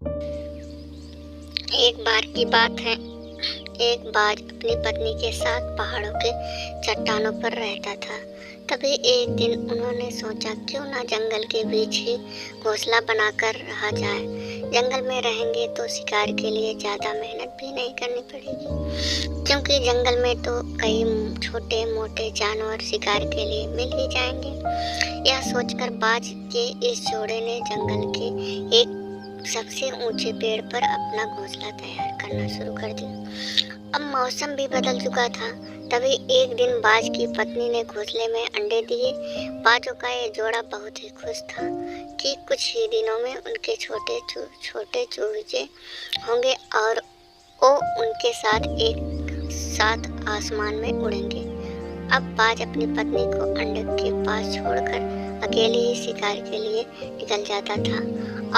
एक बार की बात है, एक बाज अपनी पत्नी के साथ पहाड़ों के चट्टानों पर रहता था। तभी एक दिन उन्होंने सोचा क्यों ना जंगल के बीच ही घोंसला बनाकर रहा जाए। जंगल में रहेंगे तो शिकार के लिए ज़्यादा मेहनत भी नहीं करनी पड़ेगी, क्योंकि जंगल में तो कई छोटे मोटे जानवर शिकार के लिए मिल ही जाएंगे। यह सोचकर बाज के इस जोड़े ने जंगल के एक सबसे ऊंचे पेड़ पर अपना घोंसला तैयार करना शुरू कर दिया। अब मौसम भी बदल चुका था। तभी एक दिन बाज की पत्नी ने घोंसले में अंडे दिए। बाजों का ये जोड़ा बहुत ही खुश था कि कुछ ही दिनों में उनके छोटे छोटे चूजे होंगे और वो उनके साथ एक साथ आसमान में उड़ेंगे। अब बाज अपनी पत्नी को अंडे के पास छोड़कर अकेले ही शिकार के लिए निकल जाता था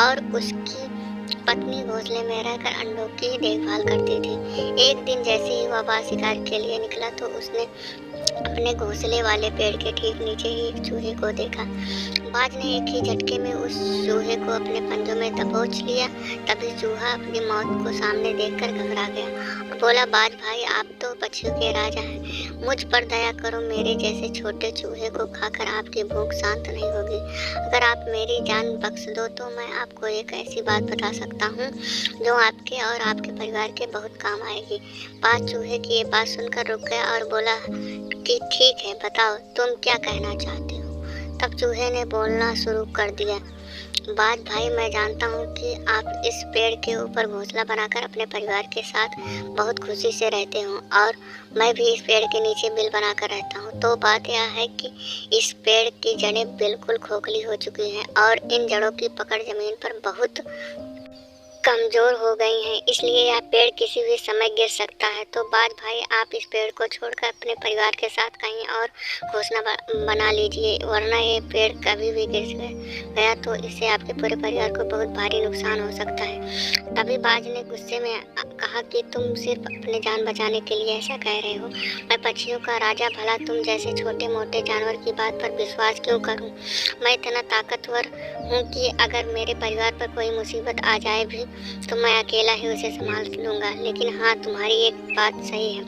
और उसकी पत्नी घोंसले में रहकर अंडों की देखभाल करती थी। एक दिन जैसे ही वह बाज शिकार के लिए निकला तो उसने अपने घोंसले वाले पेड़ के ठीक नीचे ही एक चूहे को देखा। बाज ने एक ही झटके में उस चूहे को अपने पंजों में दबोच लिया। तभी चूहा अपनी मौत को सामने देखकर घबरा गया और बोला, बाज भाई, आप तो पक्षियों के राजा हैं, मुझ पर दया करो। मेरे जैसे छोटे चूहे को खाकर आपकी भूख शांत नहीं होगी। अगर आप मेरी जान बख्श दो तो मैं आपको एक ऐसी बात बता सकता हूँ जो आपके और आपके परिवार के बहुत काम आएगी। बाज चूहे की ये बात सुनकर रुक गया और बोला कि ठीक है, बताओ तुम क्या कहना चाहते हो। तब चूहे ने बोलना शुरू कर दिया, बाज भाई, मैं जानता हूँ कि आप इस पेड़ के ऊपर घोंसला बनाकर अपने परिवार के साथ बहुत खुशी से रहते हो और मैं भी इस पेड़ के नीचे बिल बनाकर रहता हूँ। तो बात यह है कि इस पेड़ की जड़ें बिल्कुल खोखली हो चुकी हैं और इन जड़ों की पकड़ जमीन पर बहुत कमजोर हो गई हैं, इसलिए यह पेड़ किसी भी समय गिर सकता है। तो बाज भाई, आप इस पेड़ को छोड़कर अपने परिवार के साथ कहीं और घोंसला बना लीजिए, वरना ये पेड़ कभी भी गिर गया तो इससे आपके पूरे परिवार को बहुत भारी नुकसान हो सकता है। तभी बाज ने गुस्से में कहा कि तुम सिर्फ अपने जान बचाने के लिए ऐसा कह रहे हो। मैं पक्षियों का राजा, भला तुम जैसे छोटे मोटे जानवर की बात पर विश्वास क्यों करूं? मैं इतना ताकतवर हूं कि अगर मेरे परिवार पर कोई मुसीबत आ जाए भी तो मैं अकेला ही उसे संभाल लूँगा। लेकिन हाँ, तुम्हारी एक बात सही है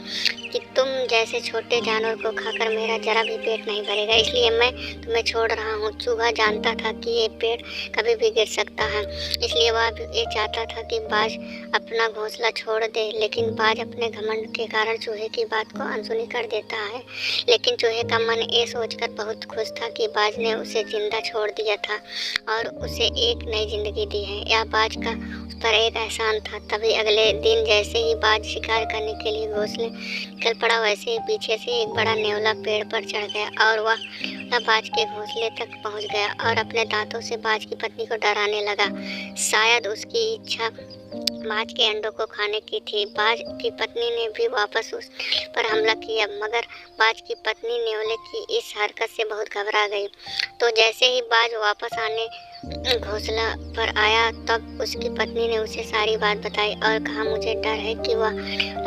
कि तुम जैसे छोटे जानवर को खाकर मेरा जरा भी पेट नहीं भरेगा, इसलिए मैं तुम्हें छोड़ रहा हूँ। चूहा जानता था कि ये पेड़ कभी भी गिर सकता है, इसलिए वह ये चाहता था कि बाज अपना घोंसला छोड़ दे, लेकिन बाज अपने घमंड के कारण चूहे की बात को अनसुनी कर देता है। लेकिन चूहे का मन ये सोचकर बहुत खुश था कि बाज ने उसे जिंदा छोड़ दिया था और उसे एक नई जिंदगी दी है। यह बाज का उस पर एक एहसान था। तभी अगले दिन जैसे ही बाज शिकार करने के लिए घोंसले निकल पड़ा, वैसे ही पीछे से एक बड़ा नेवला पेड़ पर चढ़ गया और वह बाज के घोंसले तक पहुंच गया और अपने दांतों से बाज की पत्नी को डराने लगा। शायद उसकी इच्छा बाज के अंडों को खाने की थी। बाज की पत्नी ने भी वापस उस पर हमला किया, मगर बाज की पत्नी नेवले की इस हरकत से बहुत घबरा गई। तो जैसे ही बाज वापस आने घोंसला पर आया, तब उसकी पत्नी ने उसे सारी बात बताई और कहा, मुझे डर है कि वह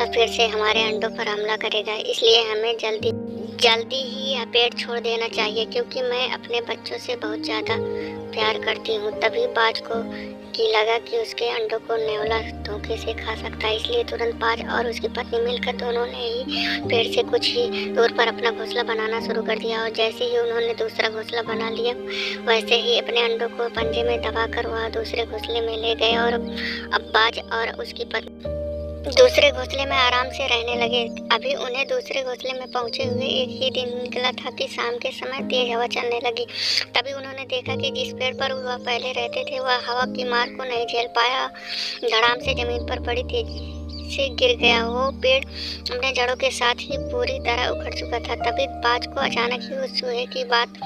फिर से हमारे अंडों पर हमला करेगा, इसलिए हमें जल्दी ही यह पेड़ छोड़ देना चाहिए, क्योंकि मैं अपने बच्चों से बहुत ज़्यादा प्यार करती हूँ। तभी बाज को लगा कि उसके अंडों को नेवला धोखे से खा सकता है, इसलिए तुरंत बाज और उसकी पत्नी मिलकर दोनों ने ही पेड़ से कुछ ही दूर पर अपना घोंसला बनाना शुरू कर दिया। और जैसे ही उन्होंने दूसरा घोंसला बना लिया, वैसे ही अपने अंडों को पंजे में दबाकर वह दूसरे घोंसले में ले गए और अब बाज और उसकी पत्नी दूसरे घोंसले में आराम से रहने लगे। अभी उन्हें दूसरे घोंसले में पहुंचे हुए एक ही दिन निकला था कि शाम के समय तेज हवा चलने लगी। तभी उन्होंने देखा कि जिस पेड़ पर वह पहले रहते थे वह हवा की मार को नहीं झेल पाया, धड़ाम से जमीन पर बड़ी तेजी से गिर गया। वो पेड़ अपने जड़ों के साथ ही पूरी तरह उखड़ चुका था। तभी बाज को अचानक ही उस चूहे की बात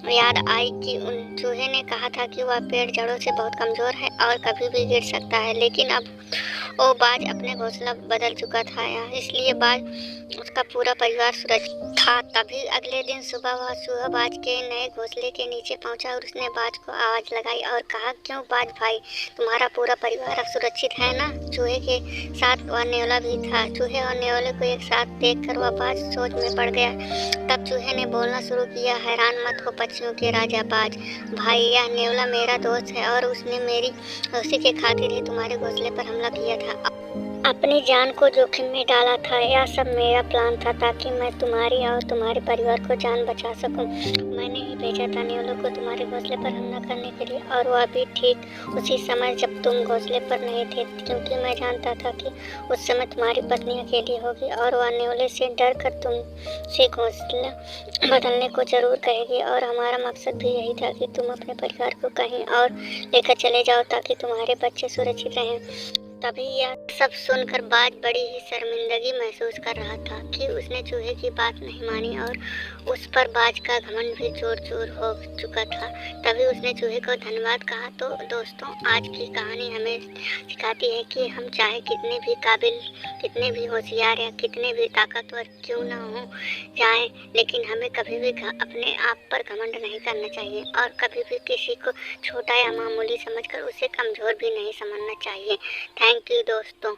याद आई कि उन चूहे ने कहा था कि वह पेड़ जड़ों से बहुत कमज़ोर है और कभी भी गिर सकता है। लेकिन अब वो बाज अपने घोंसला बदल चुका था, इसलिए बाज उसका पूरा परिवार सुरक्षित था। तभी अगले दिन सुबह वह चूहा बाज के नए घोंसले के नीचे पहुंचा और उसने बाज को आवाज़ लगाई और कहा, क्यों बाज भाई, तुम्हारा पूरा परिवार अब सुरक्षित है ना? चूहे के साथ वह नेवला भी था। चूहे और नेवले को एक साथ देखकर वह बाज सोच में पड़ गया। तब चूहे ने बोलना शुरू किया, हैरान मत हो पक्षियों के राजा बाज भाई, यह नेवला मेरा दोस्त है और उसने मेरी उसी के खातिर ही तुम्हारे घोंसले पर हमला किया था, अपनी जान को जोखिम में डाला था। यह सब मेरा प्लान था ताकि मैं तुम्हारी और तुम्हारे परिवार को जान बचा सकूं। मैंने ही भेजा था नेवलों को तुम्हारे घोंसले पर हमला करने के लिए, और वह भी ठीक उसी समय जब तुम घोंसले पर नहीं थे, क्योंकि मैं जानता था कि उस समय तुम्हारी पत्नी अकेली होगी और वह नेवले से डर कर तुमसे घोंसला बदलने को जरूर कहेगी। और हमारा मकसद भी यही था कि तुम अपने परिवार को कहीं और लेकर चले जाओ ताकि तुम्हारे बच्चे सुरक्षित रहें। तभी यह सब सुनकर बाज बड़ी ही शर्मिंदगी महसूस कर रहा था कि उसने चूहे की बात नहीं मानी, और उस पर बाज का घमंड भी जोर जोर हो चुका था। तभी उसने चूहे को धन्यवाद कहा। तो दोस्तों, आज की कहानी हमें सिखाती है कि हम चाहे कितने भी काबिल, कितने भी होशियार या कितने भी ताकतवर क्यों ना हो जाए, लेकिन हमें कभी भी अपने आप पर घमंड नहीं करना चाहिए, और कभी भी किसी को छोटा या मामूली समझकर उसे कमजोर भी नहीं समझना चाहिए। थैंक यू दोस्तों।